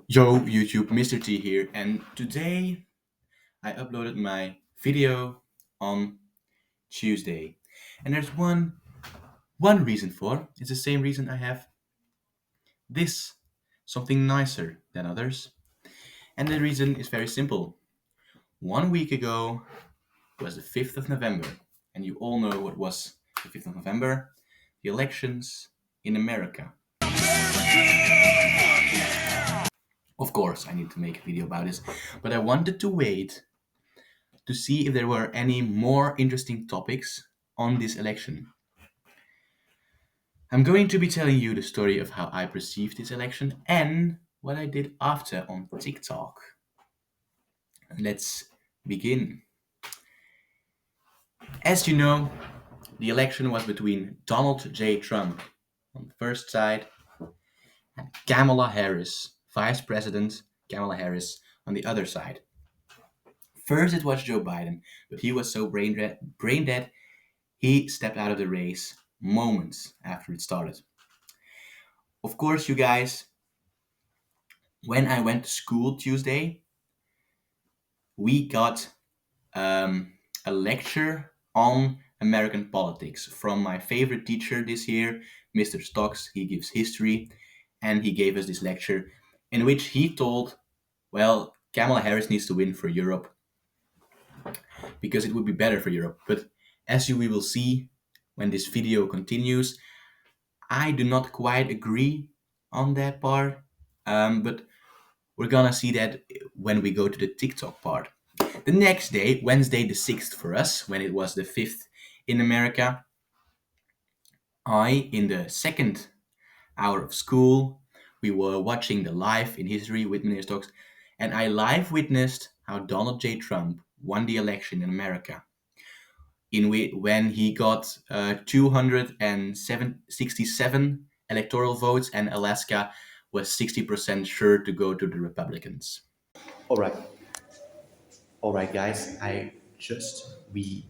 Yo, YouTube, Mr. T here, and today I uploaded my video on Tuesday. And there's one reason for. It's the same reason I have this, something nicer than others. And the reason is very simple. 1 week ago was the 5th of November, and you all know what was the 5th of November? The elections in America. Of course, I need to make a video about this, but I wanted to wait to see if there were any more interesting topics on this election. I'm going to be telling you the story of how I perceived this election and what I did after on TikTok. Let's begin. As you know, the election was between Donald J. Trump on the first side and Kamala Harris, Vice President Kamala Harris, on the other side. First, it was Joe Biden, but he was so brain dead he stepped out of the race moments after it started. Of course, you guys, when I went to school Tuesday, we got a lecture on American politics from my favorite teacher this year, Mr. Stocks. He gives history, and he gave us this lecture in which he told, well, Kamala Harris needs to win for Europe because it would be better for Europe. But as we will see when this video continues, I do not quite agree on that part, but we're gonna see that when we go to the TikTok part. The next day, Wednesday the 6th for us, when it was the 5th in America, in the second hour of school, we were watching the live in history with Mr. Stokes, and I live witnessed how Donald J. Trump won the election in America. When he got 267 electoral votes, and Alaska was 60% sure to go to the Republicans. All right, all right, guys. We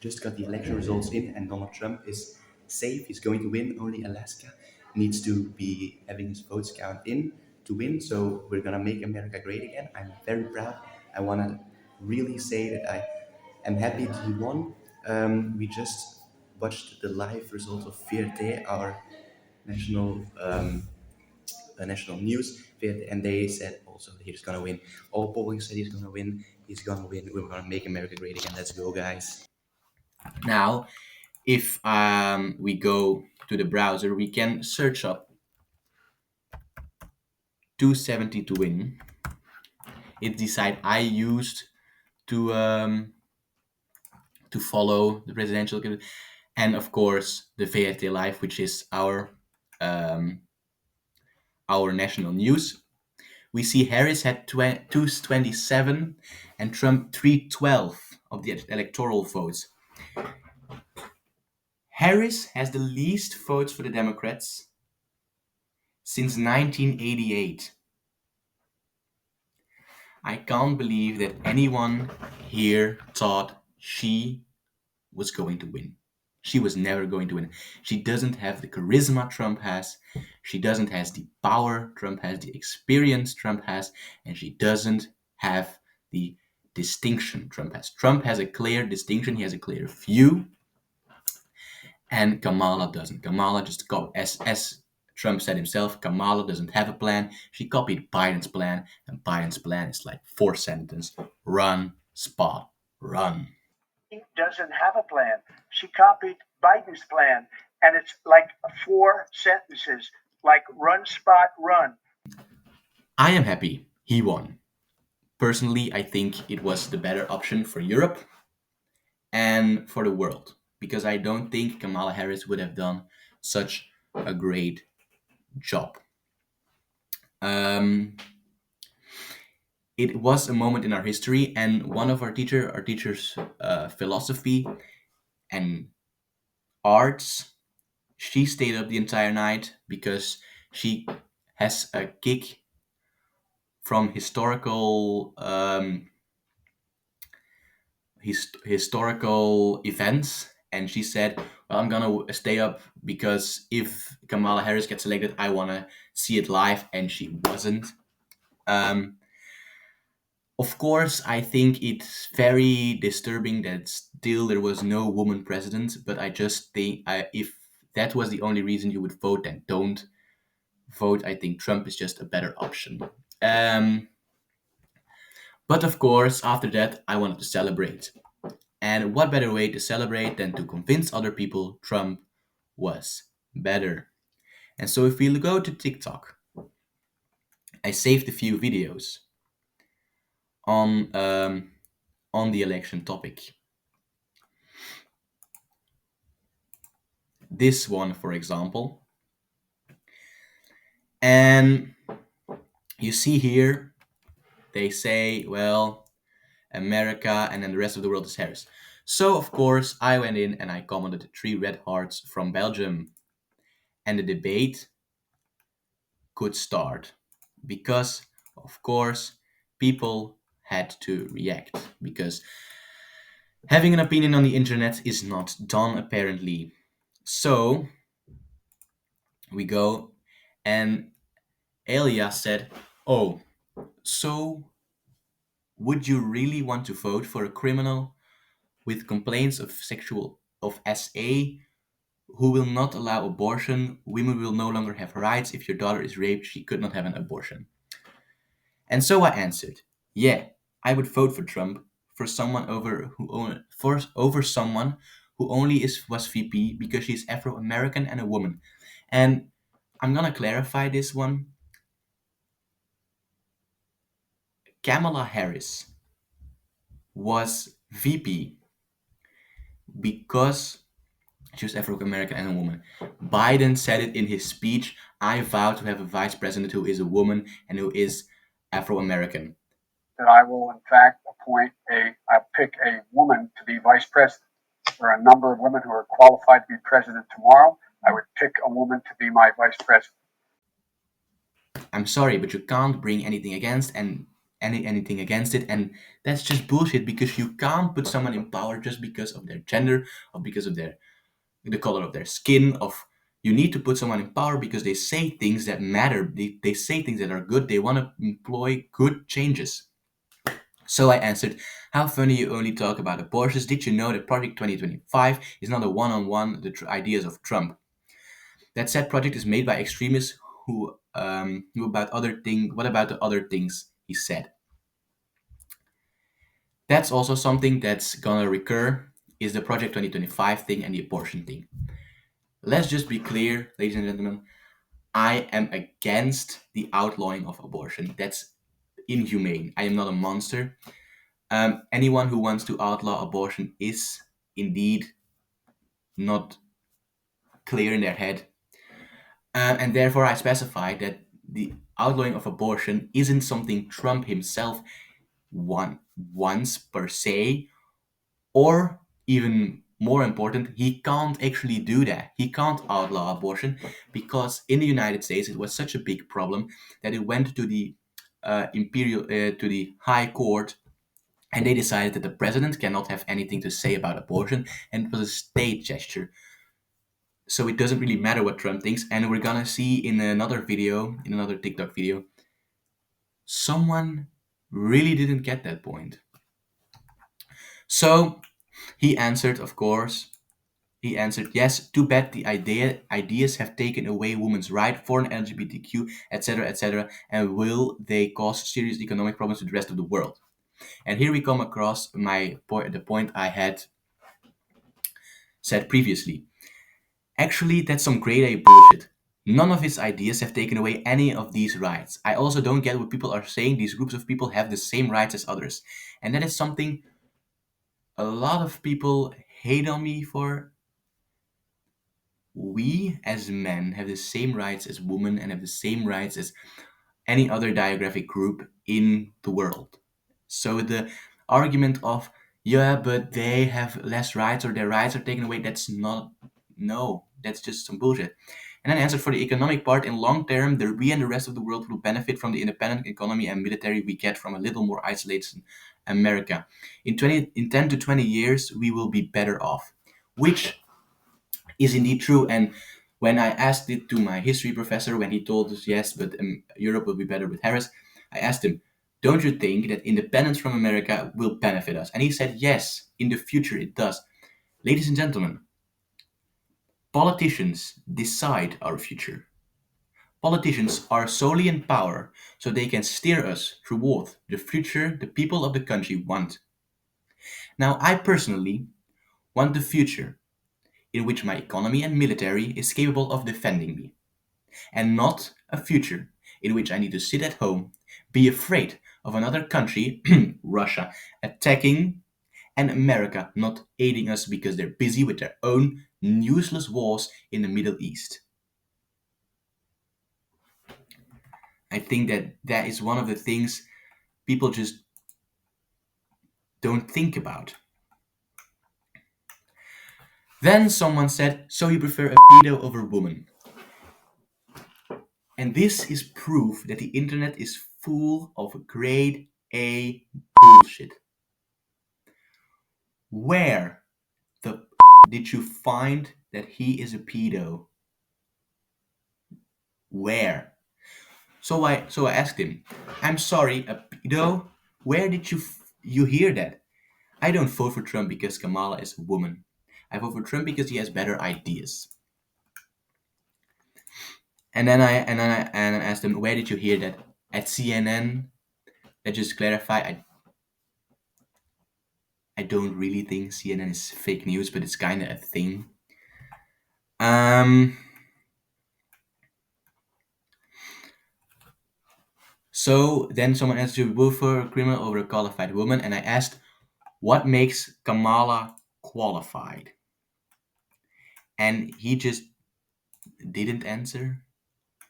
just got the election results in, and Donald Trump is safe. He's going to win. Only Alaska needs to be having his votes count in to win. So we're gonna make America great again. I'm very proud. I wanna really say that I am happy that he won. We just watched the live results of VRT, our national national news, and they said also that he's gonna win. All polling said he's gonna win. He's gonna win. We're gonna make America great again. Let's go, guys. Now, if we go to the browser, we can search up 270 to win. It's the site I used to follow the presidential, and of course the VRT Live, which is um, our national news. We see Harris had 227 and Trump 312 of the electoral votes. Harris has the least votes for the Democrats since 1988. I can't believe that anyone here thought she was going to win. She was never going to win. She doesn't have the charisma Trump has. She doesn't have the power Trump has, the experience Trump has, and she doesn't have the distinction Trump has. Trump has a clear distinction. He has a clear view, and Kamala doesn't. Kamala just as Trump said himself, Kamala doesn't have a plan. She copied Biden's plan, and Biden's plan is like 4 sentences: run, spot, run. Doesn't have a plan. She copied Biden's plan, and it's like 4 sentences, like run, spot, run. I am happy he won. Personally, I think it was the better option for Europe and for the world because I don't think Kamala Harris would have done such a great job. Um, it was a moment in our history, and one of our teachers, philosophy and arts, she stayed up the entire night because she has a kick from historical events, and she said, well, I'm gonna stay up because if Kamala Harris gets elected, I want to see it live, and she wasn't. Um, of course, I think it's very disturbing that still there was no woman president, but I just think if that was the only reason you would vote, then don't vote. I think Trump is just a better option. Um, but of course, after that, I wanted to celebrate. And what better way to celebrate than to convince other people Trump was better? And so if we go to TikTok, I saved a few videos on on the election topic. This one, for example, and you see here they say, well, America, and then the rest of the world is Harris. So of course I went in and I commented 3 red hearts from Belgium, and the debate could start because of course people had to react because having an opinion on the internet is not done apparently. So we go, and Elia said, "Oh, so would you really want to vote for a criminal with complaints of sexual of SA who will not allow abortion? Women will no longer have rights. If your daughter is raped, she could not have an abortion." And so I answered, "Yeah, I would vote for Trump for someone over someone who only is was VP because she's Afro American and a woman." And I'm gonna clarify this one. Kamala Harris was VP because she was Afro American and a woman. Biden said it in his speech, "I vow to have a vice president who is a woman and who is Afro American." That I will, in fact, I pick a woman to be vice president. There are a number of women who are qualified to be president tomorrow. I would pick a woman to be my vice president. I'm sorry, but you can't bring anything against and anything against it, and that's just bullshit because you can't put someone in power just because of their gender or because of the color of their skin. Of You need to put someone in power because they say things that matter. They say things that are good. They want to employ good changes. So I answered, "How funny you only talk about abortions. Did you know that Project 2025 is not a one-on-one the ideas of Trump? That said project is made by extremists who about other thing. What about the other things he said?" That's also something that's gonna recur is the Project 2025 thing and the abortion thing. Let's just be clear, ladies and gentlemen. I am against the outlawing of abortion. That's inhumane. I am not a monster. Anyone who wants to outlaw abortion is indeed not clear in their head. And therefore, I specify that the outlawing of abortion isn't something Trump himself wants per se, or even more important, he can't actually do that. He can't outlaw abortion because in the United States it was such a big problem that it went to the to the High Court, and they decided that the president cannot have anything to say about abortion, and it was a state gesture. So it doesn't really matter what Trump thinks. And we're gonna see in another video, in another TikTok video, someone really didn't get that point. So he answered, of course, he answered, "Yes, too bad the ideas have taken away women's right, foreign LGBTQ, etc., etc., and will they cause serious economic problems to the rest of the world?" And here we come across the point I had said previously. Actually, that's some grade A bullshit. None of his ideas have taken away any of these rights. I also don't get what people are saying. These groups of people have the same rights as others. And that is something a lot of people hate on me for. We as men have the same rights as women and have the same rights as any other diagraphic group in the world. So the argument of, "Yeah, but they have less rights or their rights are taken away," that's not, no, that's just some bullshit. And then answered, "For the economic part, in long term, we and the rest of the world will benefit from the independent economy and military we get from a little more isolated America. In 10 to 20 years, we will be better off." Which is indeed true. And when I asked it to my history professor, when he told us, "Yes, but Europe will be better with Harris," I asked him, don't you think that independence from America will benefit us? And he said, yes, in the future it does. Ladies and gentlemen, politicians decide our future. Politicians are solely in power so they can steer us toward the future the people of the country want. Now, I personally want the future in which my economy and military is capable of defending me, and not a future in which I need to sit at home, be afraid of another country, Russia, attacking, and America not aiding us because they're busy with their own useless wars in the Middle East. I think that that is one of the things people just don't think about. Then someone said, so you prefer a pedo over woman. And this is proof that the internet is full of grade A bullshit. Where the did you find that he is a pedo? Where? So I asked him, I'm sorry, a pedo? Where did you hear that? I don't vote for Trump because Kamala is a woman. I vote for Trump because he has better ideas. And I asked him, where did you hear that? At CNN? Let's just clarify. I don't really think CNN is fake news, but it's kind of a thing. Um. So then someone asked, you vote for a criminal over a qualified woman, and I asked, what makes Kamala qualified? And he just didn't answer.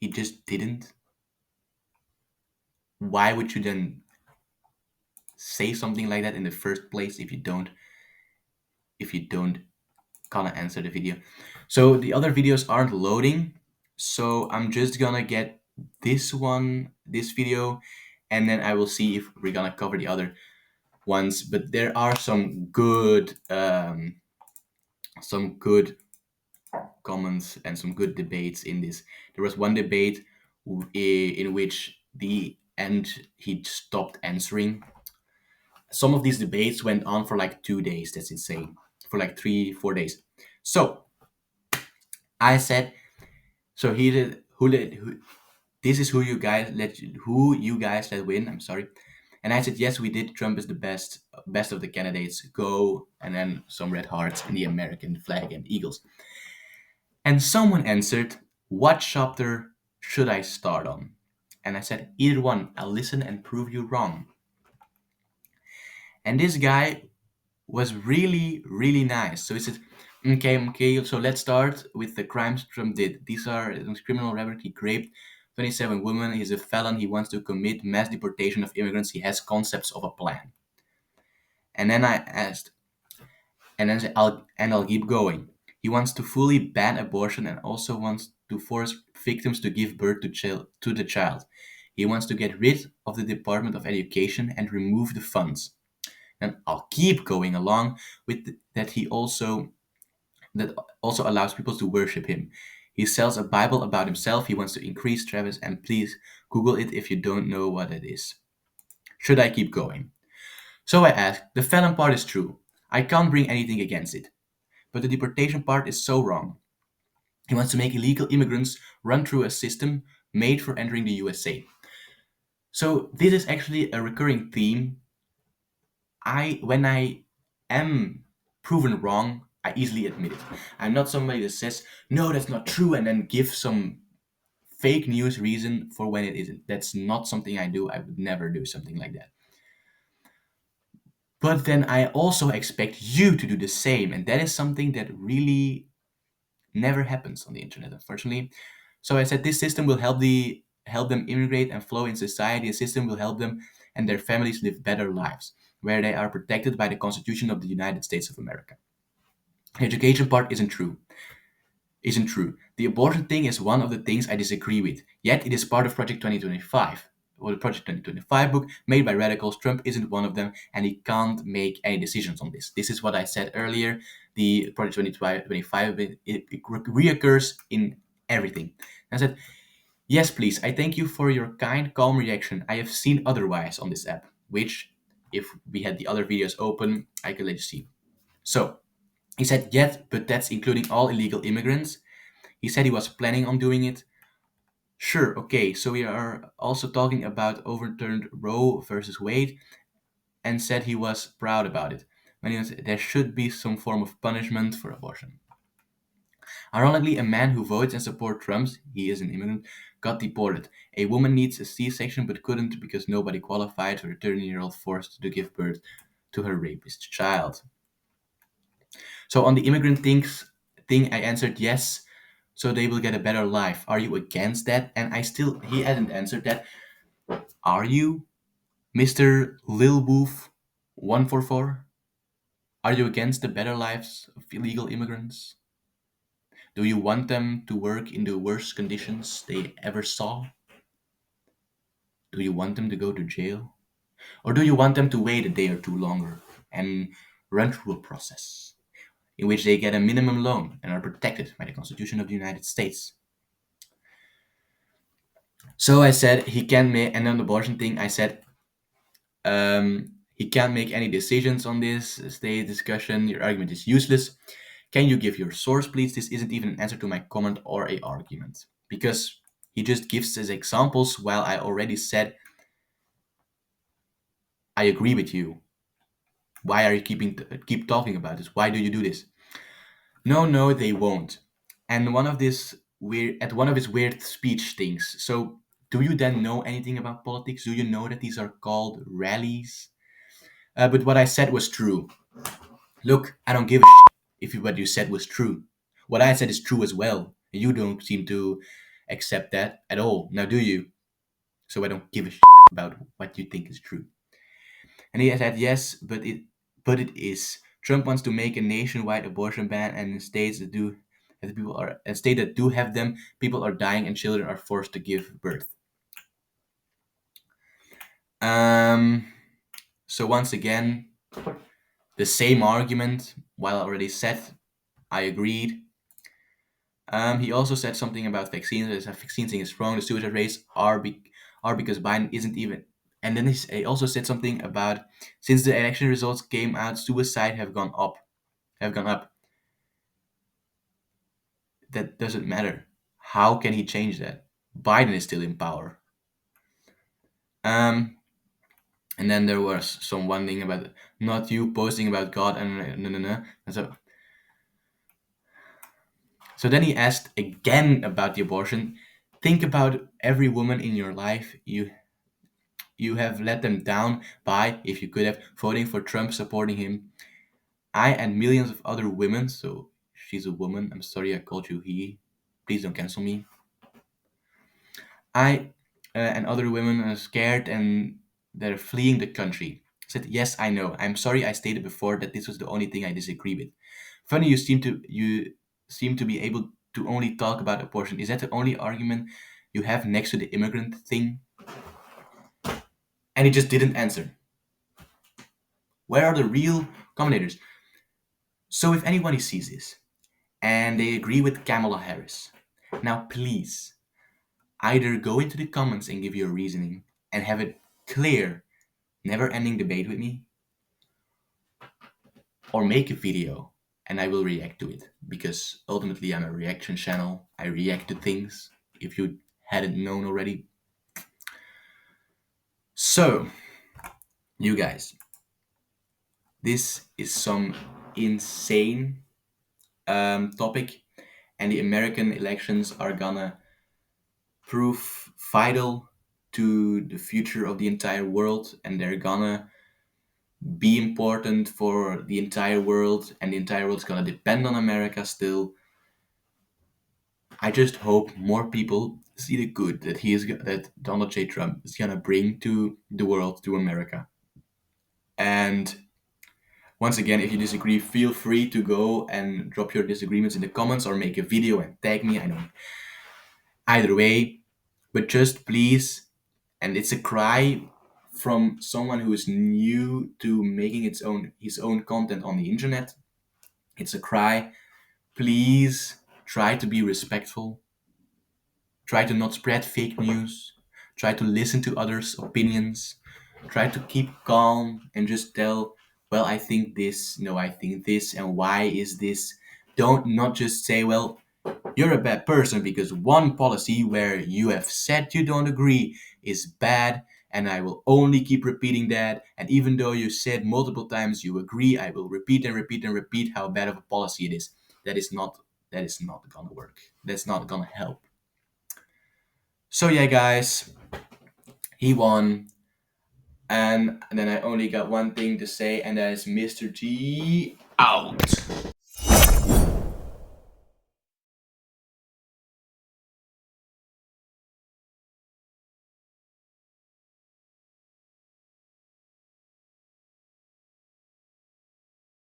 He just didn't. Why would you then say something like that in the first place if you don't kind of answer the video? So the other videos aren't loading, so I'm just gonna get this video, and then I will see if we're gonna cover the other ones. But there are some good comments and some good debates in this. There was one debate in which the end he stopped answering. Some of these debates went on for like 2 days. That's insane. For like 3 4 days. So I said, so he did who this is who you guys let win. I'm sorry. And I said, yes, we did. Trump is the best of the candidates. Go, and then some red hearts and the American flag and eagles. And someone answered, what chapter should I start on? And I said, either one. I'll listen and prove you wrong. And this guy was really, really nice. So he said, okay, so let's start with the crimes Trump did. These are criminal record. He raped 27 women. He's a felon. He wants to commit mass deportation of immigrants. He has concepts of a plan. And then I asked, and then I'll keep going. He wants to fully ban abortion and also wants to force victims to give birth to the child. He wants to get rid of the Department of Education and remove the funds. And I'll keep going along with that also allows people to worship him. He sells a Bible about himself. He wants to increase Travis, and please Google it if you don't know what it is. Should I keep going? So I asked, the felon part is true. I can't bring anything against it. But the deportation part is so wrong. He wants to make illegal immigrants run through a system made for entering the USA. So this is actually a recurring theme. When I am proven wrong, I easily admit it. I'm not somebody that says, no, that's not true, and then give some fake news reason for when it isn't. That's not something I do. I would never do something like that. But then I also expect you to do the same, and that is something that really never happens on the internet, unfortunately. So I said this system will help them immigrate and flow in society. A system will help them and their families live better lives, where they are protected by the Constitution of the United States of America. The education part isn't true. The abortion thing is one of the things I disagree with. Yet it is part of Project 2025. Or the Project 2025 book made by radicals. Trump isn't one of them, and he can't make any decisions on this. This is what I said earlier. The Project 2025 it reoccurs in everything. I said Yes, please. I thank you for your kind, calm reaction. I have seen otherwise on this app, which, if we had the other videos open, I could let you see. So, he said, yes, but that's including all illegal immigrants. He said he was planning on doing it. Sure, okay, so we are also talking about overturned Roe versus Wade and said he was proud about it. When he was, there should be some form of punishment for abortion. Ironically, a man who votes and supports Trump, he is an immigrant, got deported. A woman needs a C-section but couldn't because nobody qualified for a 13-year-old forced to give birth to her rapist child. So on the immigrant thing, I answered yes, so they will get a better life. Are you against that? And he hadn't answered that. Are you, Mr. Lil Woof 144? Are you against the better lives of illegal immigrants? Do you want them to work in the worst conditions they ever saw? Do you want them to go to jail? Or do you want them to wait a day or two longer and run through a process in which they get a minimum loan and are protected by the Constitution of the United States? So I said he can make, and on the abortion thing, I said he can't make any decisions on this state discussion. Your argument is useless. Can you give your source, please? This isn't even an answer to my comment or a argument because he just gives his examples while I already said I agree with you. Why are you keep talking about this? Why do you do this? No, no, they won't. And one of his weird speech things. So, do you then know anything about politics? Do you know that these are called rallies? But what I said was true. Look, I don't give a if what you said was true. What I said is true as well. You don't seem to accept that at all. Now, do you? So I don't give a about what you think is true. And he said yes, but it is. Trump wants to make a nationwide abortion ban, and in states that do that people are and state that do have them, people are dying and children are forced to give birth. Um. So once again, the same argument. While I already said I agreed. He also said something about vaccines. That vaccine thing is wrong. The suicide rates are because Biden isn't even. And then he also said something about since the election results came out, suicide have gone up. Have gone up. That doesn't matter. How can he change that? Biden is still in power. Um, and then there was some one thing about not you posting about God and no no no. And so then he asked again about the abortion. Think about every woman in your life you have let them down by, if you could have, voting for Trump, supporting him. I and millions of other women, so she's a woman. I'm sorry I called you he. Please don't cancel me. I and other women are scared and they're fleeing the country. I said, yes, I know. I'm sorry I stated before that this was the only thing I disagree with. Funny you seem to be able to only talk about abortion. Is that the only argument you have next to the immigrant thing? And he just didn't answer. Where are the real commentators? So if anybody sees this and they agree with Kamala Harris, now please either go into the comments and give your reasoning and have it clear, never ending debate with me, or make a video and I will react to it because ultimately I'm a reaction channel. I react to things if you hadn't known already. So, you guys, this is some insane topic, and the American elections are gonna prove vital to the future of the entire world, and they're gonna be important for the entire world, and the entire world's gonna depend on America still. I just hope more people see the good that Donald J. Trump is gonna bring to the world, to America. And once again, if you disagree, feel free to go and drop your disagreements in the comments or make a video and tag me. I don't. Either way, but just please, and it's a cry from someone who is new to making his own content on the internet. It's a cry. Please try to be respectful. Try to not spread fake news. Try to listen to others' opinions. Try to keep calm and just tell, well, I think this, no, I think this, and why is this? Don't not just say, well, you're a bad person because one policy where you have said you don't agree is bad, and I will only keep repeating that. And even though you said multiple times you agree, I will repeat and repeat and repeat how bad of a policy it is. That is not that is not gonna work. That's not gonna help. So yeah, guys, he won, and then I only got one thing to say, and that is Mr. G out.